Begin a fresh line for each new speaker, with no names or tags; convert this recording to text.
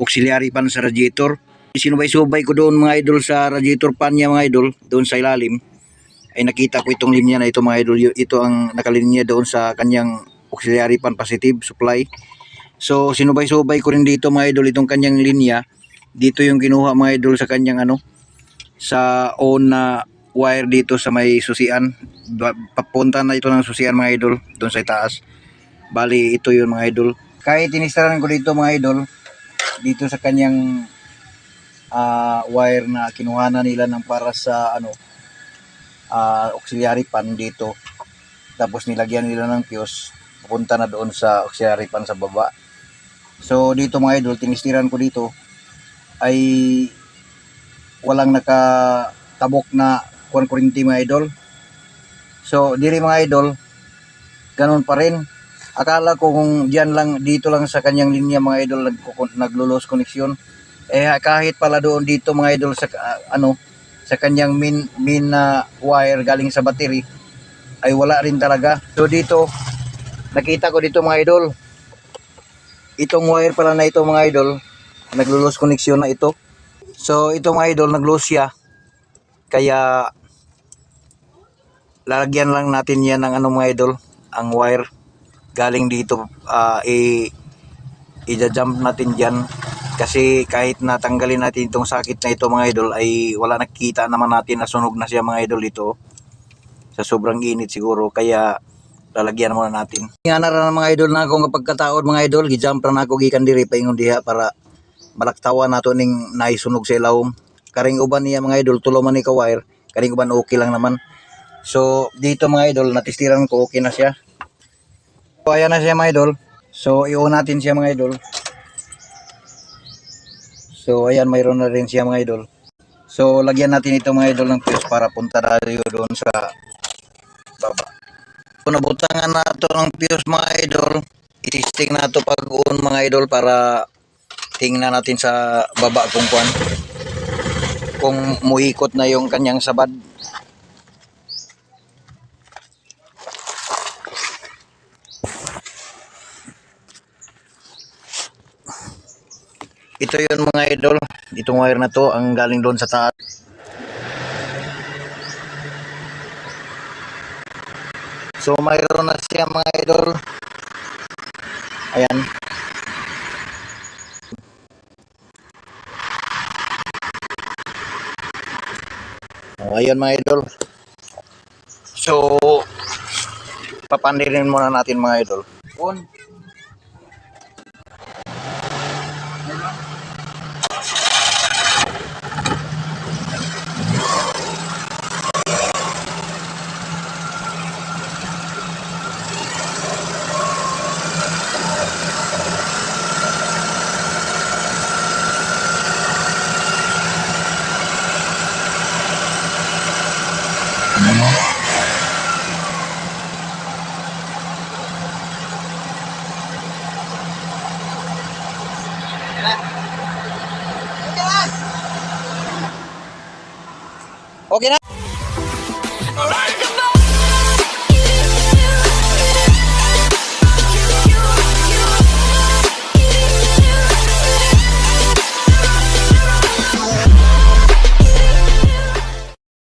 auxiliary pan sa radiator. Sinubay-subay ko doon mga idol sa radiator pan niya mga idol, doon sa ilalim. Ay nakita ko itong linya na ito mga idol. Ito ang nakalinya doon sa kanyang auxiliary pan positive supply. So sinubay-subay ko rin dito mga idol itong kanyang linya. Dito yung kinuha mga idol sa kanyang sa on na wire dito sa may susian. Papunta na ito ng susian mga idol doon sa itaas. Bali ito yun mga idol. Kahit tinistaran ko dito mga idol, dito sa kanyang wire na kinuha na nila ng para sa auxiliary pan dito. Tapos nilagyan nila ng fuse, pupunta na doon sa auxiliary pan sa baba. So dito mga idol, tinistiran ko dito ay walang nakatabok na kuryente mga idol. So diri mga idol, ganun pa rin. Akala ko kung diyan lang, dito lang sa kanyang linya mga idol naglo-loss connection. Kahit pala doon dito mga idol sa sa kanyang main wire galing sa battery ay wala rin talaga. So dito nakita ko dito mga idol, itong wire pala na ito mga idol, naglo-loss connection na ito. So ito mga idol, nag-loss siya. Kaya lalagyan lang natin yan ng mga idol, ang wire galing dito. I-jump natin dyan. Kasi kahit natanggalin natin itong sakit na ito mga idol, ay wala, nakikita naman natin na sunog na siya mga idol dito. Sa sobrang init siguro, kaya lalagyan muna natin. Nga na rin mga idol na akong kapagkataon mga idol, gijump na ako gikan diri paingon diha para malaktawan nato ning naisunog sa ilawom. Karing uban niya mga idol, tulo man ni ka wire, karing uban okay lang naman. So dito mga idol, natistiran ko, okay na siya. So ayan na siya mga idol. So i-on natin siya mga idol. So ayan, mayroon na rin siya mga idol. So lagyan natin ito mga idol ng fuse para punta tayo doon sa baba. So nabutangan na ito ng fuse mga idol. I-testing na ito pag-on mga idol para tingnan natin sa baba kung muikot na yung kanyang sabad. Ito yun mga idol, itong wire na to ang galing doon sa taas. So mayroon na siya mga idol. Ayan. Ayan mga idol. So papandirin muna natin mga idol. On.